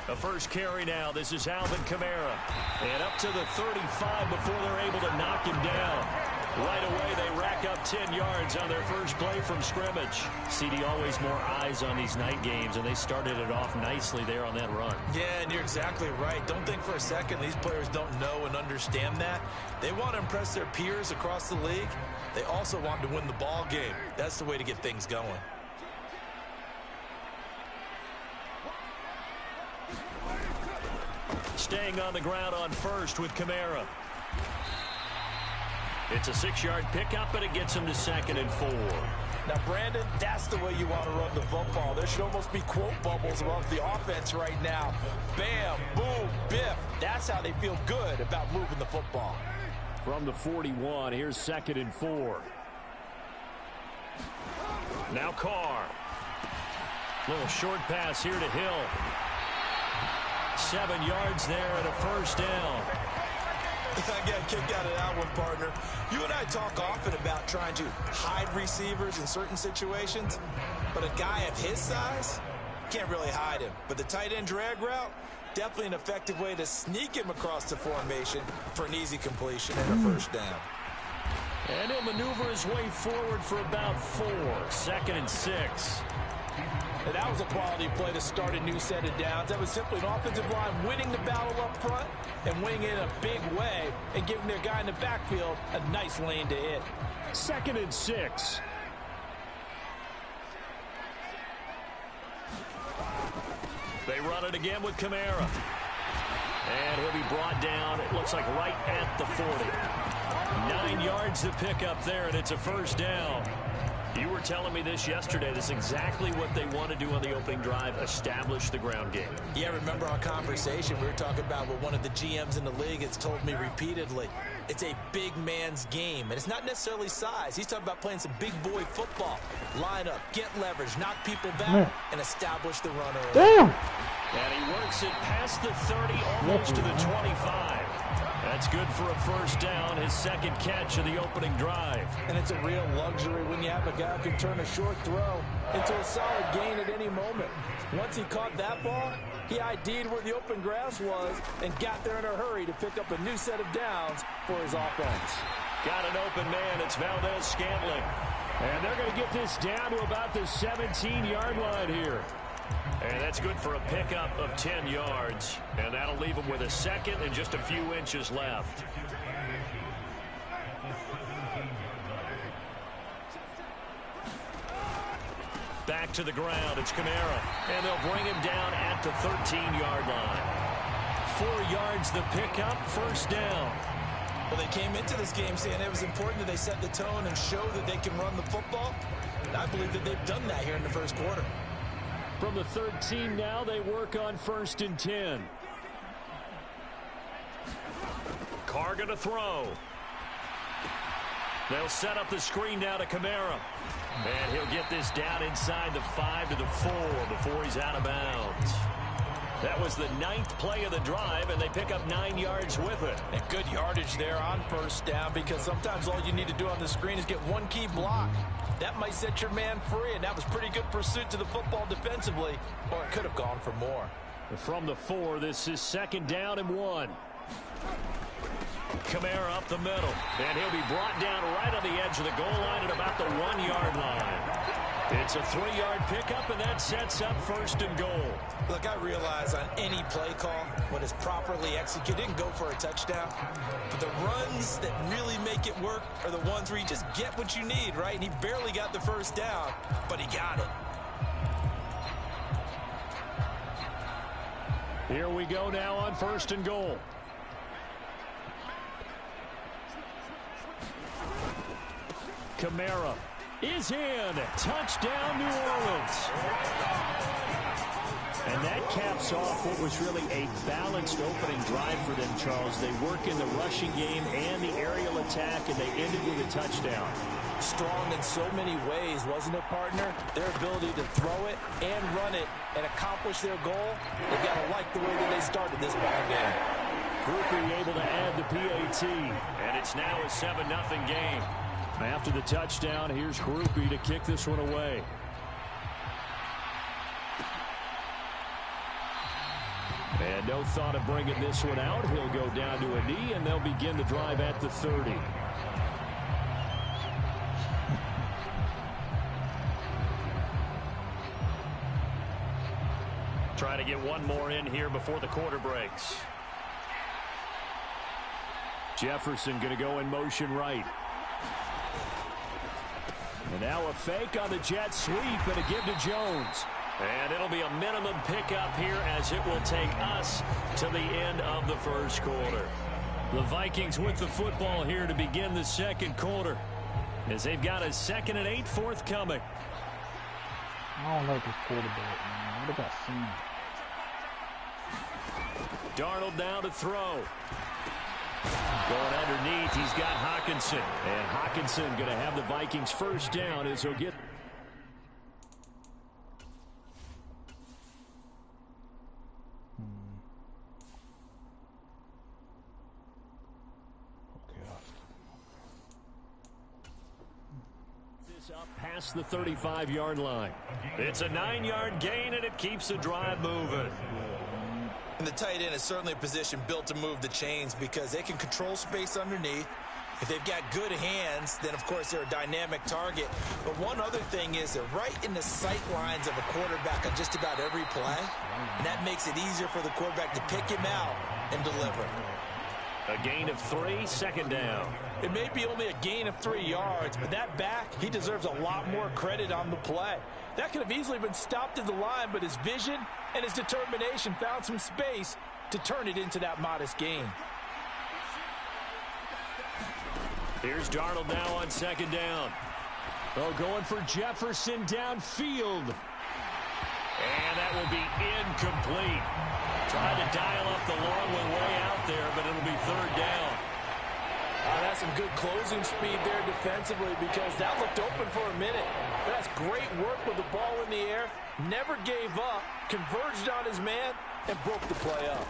Speaker 1: The first carry now. This is Alvin Kamara. And up to the 35 before they're able to knock him down. Right away, they rack up 10 yards on their first play from scrimmage. CD, always more eyes on these night games, and they started it off nicely there on that run.
Speaker 3: Yeah, and you're exactly right. Don't think for a second these players don't know and understand that. They want to impress their peers across the league. They also want to win the ball game. That's the way to get things going.
Speaker 1: Staying on the ground on first with Kamara. It's a 6-yard pickup, but it gets him to 2nd and 4.
Speaker 3: Now, Brandon, that's the way you want to run the football. There should almost be quote bubbles above the offense right now. Bam, boom, biff. That's how they feel good about moving the football.
Speaker 4: From the 41, here's 2nd and 4.
Speaker 1: Now Carr. Little short pass here to Hill. 7 yards there and a first down.
Speaker 3: I got a kick out of that one, partner. You and I talk often about trying to hide receivers in certain situations, but a guy of his size, Can't really hide him. But the tight end drag route, definitely an effective way to sneak him across the formation for an easy completion and a first down.
Speaker 1: And he'll maneuver his way forward for about 4. 2nd and 6.
Speaker 3: And that was a quality play to start a new set of downs. That was simply an offensive line winning the battle up front and winning it in a big way and giving their guy in the backfield a nice lane to hit.
Speaker 4: 2nd and 6.
Speaker 1: They run it again with Kamara. And he'll be brought down, it looks like right at the 40. 9 yards to pick up there, and it's a first down. You were telling me this yesterday. This is exactly what they want to do on the opening drive, establish the ground game.
Speaker 3: Yeah, remember our conversation? We were talking about what one of the GMs in the league has told me repeatedly. It's a big man's game, and it's not necessarily size. He's talking about playing some big boy football. Line up, get leverage, knock people back, and establish the runner.
Speaker 2: Damn!
Speaker 1: And he works it past the 30, almost to the 25. That's good for a first down, his 2nd catch of the opening drive.
Speaker 3: And it's a real luxury when you have a guy who can turn a short throw into a solid gain at any moment. Once he caught that ball, he ID'd where the open grass was and got there in a hurry to pick up a new set of downs for his offense.
Speaker 1: Got an open man. It's Valdez-Scantling.
Speaker 4: And they're going to get this down to about the 17-yard line here.
Speaker 1: And that's good for a pickup of 10 yards. And that'll leave him with a 2nd and just a few inches left. Back to the ground. It's Kamara. And they'll bring him down at the 13-yard line. 4 yards the pickup. First down.
Speaker 3: Well, they came into this game saying it was important that they set the tone and show that they can run the football. And I believe that they've done that here in the first quarter.
Speaker 4: From the 13 now, they work on 1st and 10.
Speaker 1: Carr going to throw. They'll set up the screen now to Kamara. And he'll get this down inside the 5 to the 4 before he's out of bounds. That was the 9th play of the drive, and they pick up 9 yards with it.
Speaker 3: And good yardage there on first down, because sometimes all you need to do on the screen is get one key block. That might set your man free, and that was pretty good pursuit to the football defensively, or it could have gone for more.
Speaker 4: From the 4, this is 2nd down and 1.
Speaker 1: Kamara up the middle, and he'll be brought down right on the edge of the goal line at about the 1-yard line. It's a 3-yard pickup, and that sets up 1st and goal.
Speaker 3: Look, I realize on any play call, when it's properly executed, and go for a touchdown. But the runs that really make it work are the ones where you just get what you need, right? And he barely got the first down, but he got it.
Speaker 4: Here we go now on 1st and goal. Kamara is in. Touchdown, New Orleans. And that caps off what was really a balanced opening drive for them, Charles. They work in the rushing game and the aerial attack, and they ended with a touchdown.
Speaker 3: Strong in so many ways, wasn't it, partner? Their ability to throw it and run it and accomplish their goal, they've got to like the way that they started this ball game.
Speaker 4: Groupie able to add the PAT.
Speaker 1: And it's now a 7-0 game.
Speaker 4: After the touchdown, here's Groupie to kick this one away. And no thought of bringing this one out. He'll go down to a knee, and they'll begin the drive at the 30.
Speaker 1: Try to get one more in here before the quarter breaks.
Speaker 4: Jefferson going to go in motion right. And now a fake on the jet sweep and a give to Jones.
Speaker 1: And it'll be a minimum pickup here as it will take us to the end of the first quarter. The Vikings with the football here to begin the second quarter, as they've got a 2nd and 8 forthcoming.
Speaker 2: I don't like this quarterback, man. What about Sam?
Speaker 1: Darnold now to throw. Going underneath, he's got Hockenson.
Speaker 4: And Hockenson going to have the Vikings first down as he'll get. Up past the 35-yard line.
Speaker 1: It's a 9-yard gain, and it keeps the drive moving.
Speaker 3: And the tight end is certainly a position built to move the chains because they can control space underneath. If they've got good hands, then, of course, they're a dynamic target. But one other thing is they're right in the sight lines of a quarterback on just about every play, and that makes it easier for the quarterback to pick him out and deliver.
Speaker 1: A gain of 3, second down.
Speaker 3: It may be only a gain of 3 yards, but that back, he deserves a lot more credit on the play. That could have easily been stopped at the line, but his vision and his determination found some space to turn it into that modest gain.
Speaker 1: Here's Darnold now on second down.
Speaker 4: Oh, going for Jefferson downfield.
Speaker 1: And that will be incomplete. Tried to dial up the long one way out there, but it'll be third down.
Speaker 3: That's some good closing speed there defensively because that looked open for a minute. But that's great work with the ball in the air. Never gave up, converged on his man, and broke the play up.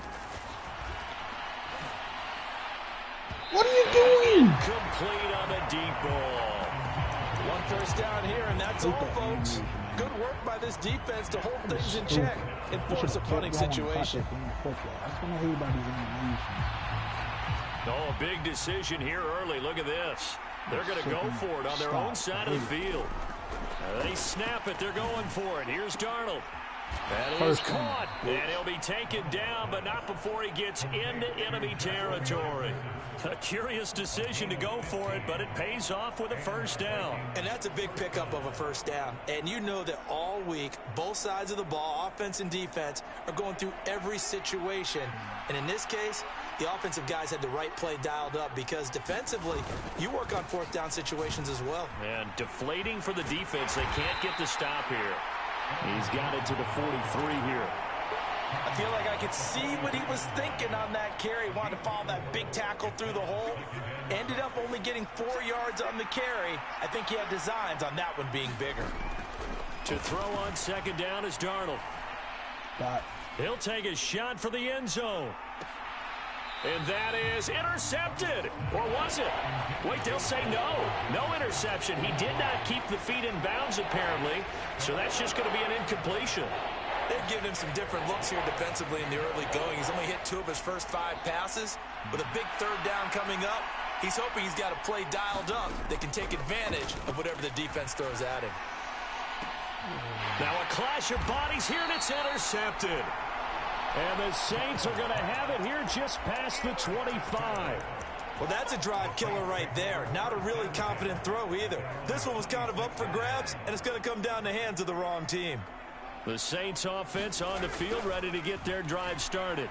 Speaker 2: What are you doing?
Speaker 1: Complete on the deep ball.
Speaker 3: 1 first down here, and that's all, folks. Good work by this defense to hold things in check and force a punting situation.
Speaker 1: Oh, a big decision here early. Look at this. They're going to go for it on their own side of the field. They snap it. They're going for it. Here's Darnold. That is caught, and he'll be taken down, but not before he gets into enemy territory. A curious decision to go for it, but it pays off with a first down.
Speaker 3: And that's a big pickup of a first down. And you know that all week, both sides of the ball, offense and defense, are going through every situation. And in this case, the offensive guys had the right play dialed up because defensively, you work on fourth down situations as well.
Speaker 1: And deflating for the defense. They can't get the stop here.
Speaker 4: He's got it to the 43 here.
Speaker 3: I feel like I could see what he was thinking on that carry. Wanted to follow that big tackle through the hole. Ended up only getting 4 yards on the carry. I think he had designs on that one being bigger.
Speaker 1: To throw on second down is Darnold. He'll take a shot for the end zone. And that is intercepted. Or was it? Wait, they'll say no. No interception. He did not keep the feet in bounds, apparently. So that's just going to be an incompletion.
Speaker 3: They've given him some different looks here defensively in the early going. He's only hit 2 of his first 5 passes. With a big third down coming up, he's hoping he's got a play dialed up that can take advantage of whatever the defense throws at him.
Speaker 1: Now a clash of bodies here, and it's intercepted.
Speaker 4: And the Saints are going to have it here just past the 25.
Speaker 3: Well, that's a drive killer right there. Not a really confident throw either. This one was kind of up for grabs, and it's going to come down the hands of the wrong team.
Speaker 1: The Saints offense on the field, ready to get their drive started.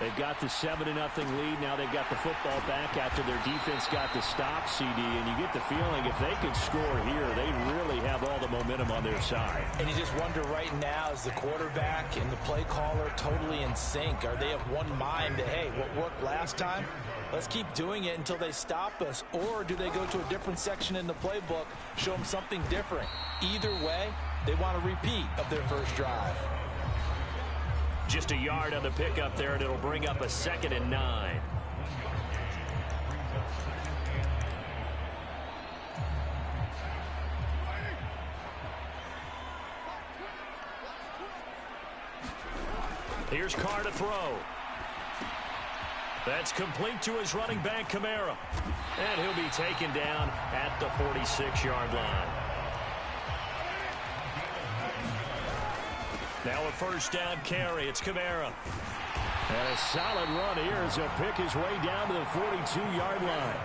Speaker 4: They've got the 7-0 lead. Now they've got the football back after their defense got the stop, CD. And you get the feeling if they can score here, they really have all the momentum on their side.
Speaker 3: And you just wonder right now, is the quarterback and the play caller totally in sync? Are they of one mind that, hey, what worked last time? Let's keep doing it until they stop us. Or do they go to a different section in the playbook, show them something different? Either way, they want a repeat of their first drive.
Speaker 1: Just a yard on the pickup there, and it'll bring up a 2nd and 9. Here's Carr to throw. That's complete to his running back, Kamara. And he'll be taken down at the 46-yard line. Now a first down carry. It's Kamara.
Speaker 4: And a solid run here as he'll pick his way down to the 42-yard line.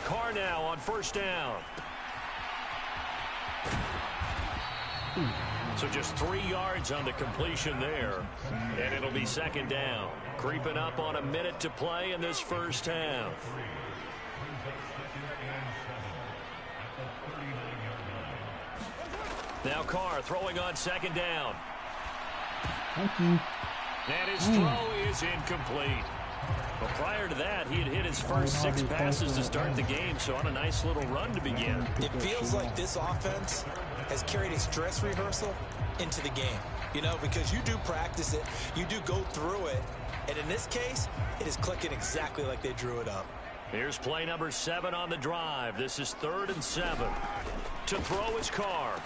Speaker 1: Carr now on first down. So just 3 yards on the completion there. And it'll be 2nd down. Creeping up on a minute to play in this first half. Now Carr throwing on 2nd down.
Speaker 2: Thank you.
Speaker 1: And his throw is incomplete. But prior to that, he had hit his first 6 passes to start the game, so on a nice little run to begin.
Speaker 3: It feels like this offense has carried a stress rehearsal into the game. You know, because you do practice it, you do go through it, and in this case, it is clicking exactly like they drew it up.
Speaker 1: Here's play number 7 on the drive. This is 3rd and 7. To throw his Carr.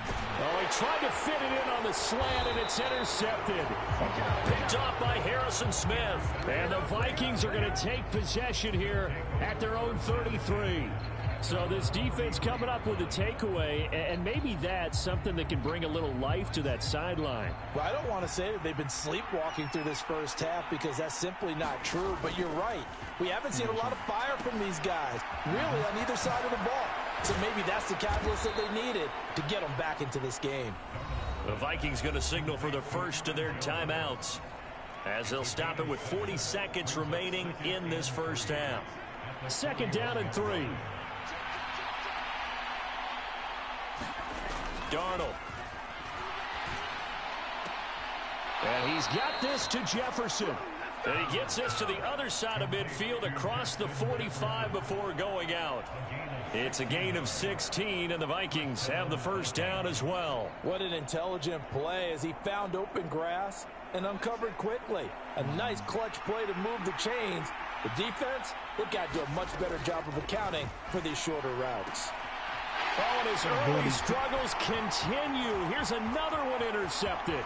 Speaker 4: Oh, he tried to fit it in on the slant, and it's intercepted.
Speaker 1: Picked off by Harrison Smith.
Speaker 4: And the Vikings are going to take possession here at their own 33. So this defense coming up with a takeaway, and maybe that's something that can bring a little life to that sideline.
Speaker 3: Well, I don't want to say that they've been sleepwalking through this first half because that's simply not true, but you're right. We haven't seen a lot of fire from these guys, really, on either side of the ball. So maybe that's the catalyst that they needed to get them back into this game.
Speaker 1: The Vikings going to signal for the first of their timeouts as they'll stop it with 40 seconds remaining in this first half.
Speaker 4: 2nd down and 3.
Speaker 1: Darnold.
Speaker 4: And he's got this to Jefferson.
Speaker 1: And he gets this to the other side of midfield across the 45 before going out. It's a gain of 16, and the Vikings have the first down as well.
Speaker 3: What an intelligent play as he found open grass and uncovered quickly. A nice clutch play to move the chains. The defense, they've got to do a much better job of accounting for these shorter routes.
Speaker 4: Oh, and his early struggles continue. Here's another one intercepted.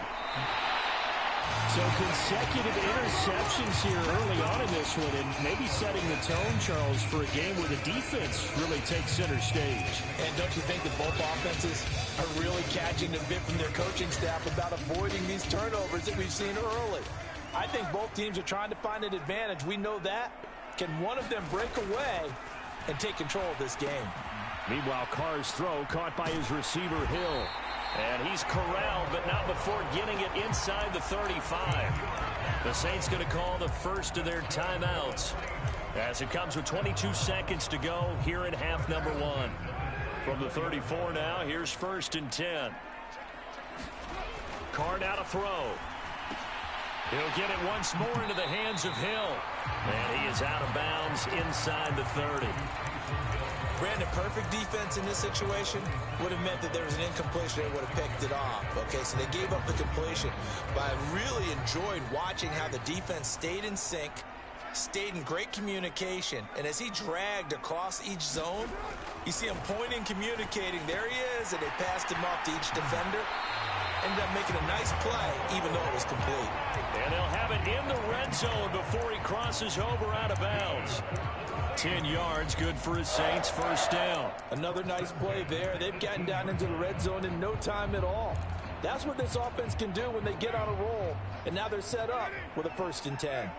Speaker 4: So consecutive interceptions here early on in this one, and maybe setting the tone, Charles, for a game where the defense really takes center stage.
Speaker 3: And don't you think that both offenses are really catching the bit from their coaching staff about avoiding these turnovers that we've seen early? I think both teams are trying to find an advantage. We know that. Can one of them break away and take control of this game?
Speaker 4: Meanwhile, Carr's throw caught by his receiver, Hill.
Speaker 1: And he's corralled, but not before getting it inside the 35. The Saints going to call the first of their timeouts as it comes with 22 seconds to go here in half number 1. From the 34 now, here's 1st and 10. Carr now to throw. He'll get it once more into the hands of Hill. And he is out of bounds inside the 30.
Speaker 3: Brandon, perfect defense in this situation would have meant that there was an incompletion and would have picked it off. Okay, so they gave up the completion. But I really enjoyed watching how the defense stayed in sync, stayed in great communication, and as he dragged across each zone, you see him pointing, communicating. There he is, and they passed him off to each defender. Ended up making a nice play, even though it was complete.
Speaker 1: And they'll have it in the red zone before he crosses over out of bounds. 10 yards, good for his Saints, first down.
Speaker 3: Another nice play there. They've gotten down into the red zone in no time at all. That's what this offense can do when they get on a roll. And now they're set up with a 1st and 10.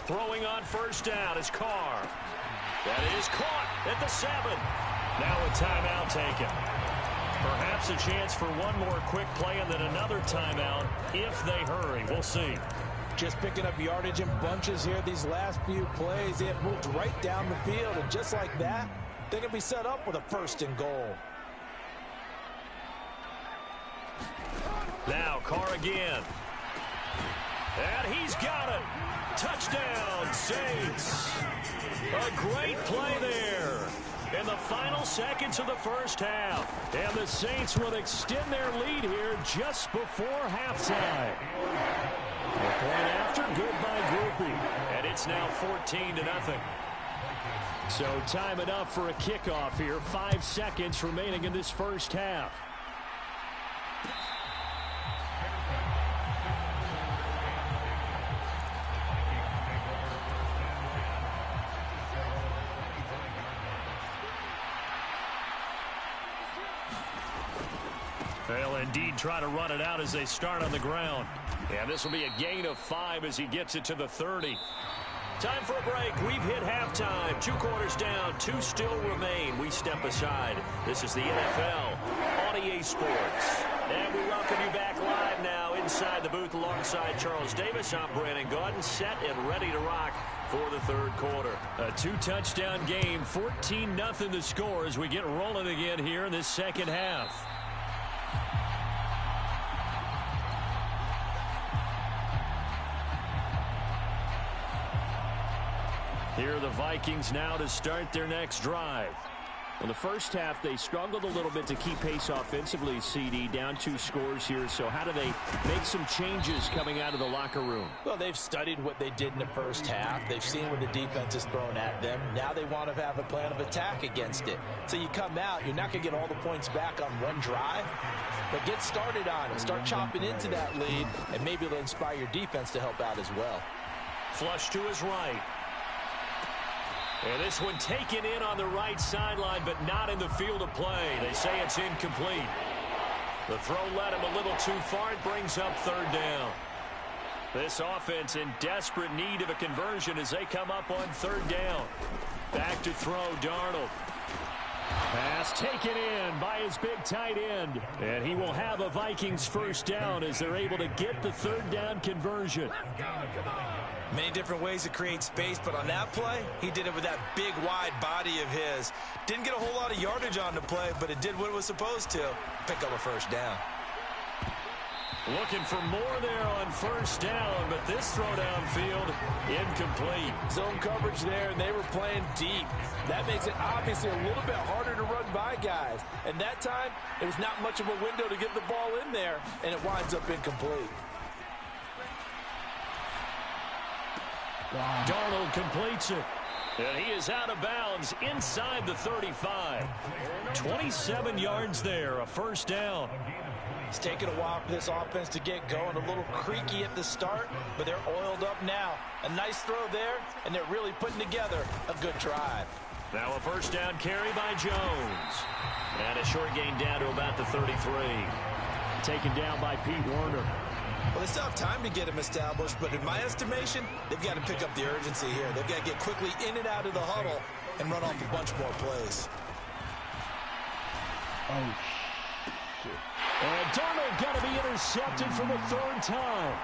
Speaker 1: Throwing on first down is Carr. That is caught at the 7. Now a timeout taken. Perhaps a chance for one more quick play and then another timeout if they hurry. We'll see.
Speaker 3: Just picking up yardage in bunches here these last few plays. They have moved right down the field, and just like that, they're going to be set up with a 1st and goal.
Speaker 1: Now Carr again. And he's got it. Touchdown, Saints. A great play there in the final seconds of the first half.
Speaker 4: And the Saints will extend their lead here just before halftime. A point after, goodbye groupie.
Speaker 1: And it's now 14-0.
Speaker 4: So time enough for a kickoff here. 5 seconds remaining in this first half.
Speaker 1: They'll indeed try to run it out as they start on the ground. And this will be a gain of 5 as he gets it to the 30. Time for a break. We've hit halftime. 2 quarters down. 2 still remain. We step aside. This is the NFL on EA Sports. And we welcome you back live now inside the booth alongside Charles Davis. I'm Brandon Gaudin, set and ready to rock for the 3rd quarter. A 2-touchdown game. 14-0 the score as we get rolling again here in this second half. Here are the Vikings now to start their next drive.
Speaker 4: Well, the first half, they struggled a little bit to keep pace offensively, CD, down 2 scores here. So how do they make some changes coming out of the locker room?
Speaker 3: Well, they've studied what they did in the first half. They've seen what the defense is throwing at them. Now they want to have a plan of attack against it. So you come out, you're not going to get all the points back on one drive, but get started on it. Start chopping into that lead, and maybe it'll inspire your defense to help out as well.
Speaker 1: Flush to his right. And this one taken in on the right sideline, but not in the field of play. They say it's incomplete. The throw led him a little too far. It brings up 3rd down. This offense in desperate need of a conversion as they come up on 3rd down. Back to throw, Darnold.
Speaker 4: Pass taken in by his big tight end. And he will have a Vikings 1st down as they're able to get the 3rd down conversion.
Speaker 3: Many different ways to create space, but on that play, he did it with that big, wide body of his. Didn't get a whole lot of yardage on the play, but it did what it was supposed to. Pick up a 1st down.
Speaker 1: Looking for more there on 1st down, but this throw downfield, incomplete.
Speaker 3: Zone coverage there, and they were playing deep. That makes it obviously a little bit harder to run by guys. And that time, it was not much of a window to get the ball in there, and it winds up incomplete.
Speaker 1: Darnold completes it. And he is out of bounds inside the 35. 27 yards there, a 1st down.
Speaker 3: It's taken a while for this offense to get going. A little creaky at the start, but they're oiled up now. A nice throw there, and they're really putting together a good drive.
Speaker 1: Now a 1st down carry by Jones. And a short gain down to about the 33.
Speaker 4: Taken down by Pete Werner.
Speaker 3: Well, they still have time to get him established, but in my estimation, they've got to pick up the urgency here. They've got to get quickly in and out of the huddle and run off a bunch more plays.
Speaker 2: Oh, shit.
Speaker 4: And Darnold got to be intercepted for the 3rd time.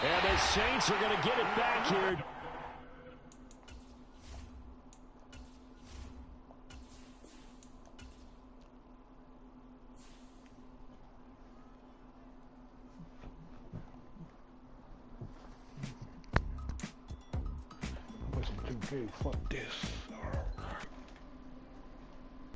Speaker 4: And the Saints are going to get it back here.
Speaker 2: Wasn't too big. Fuck this.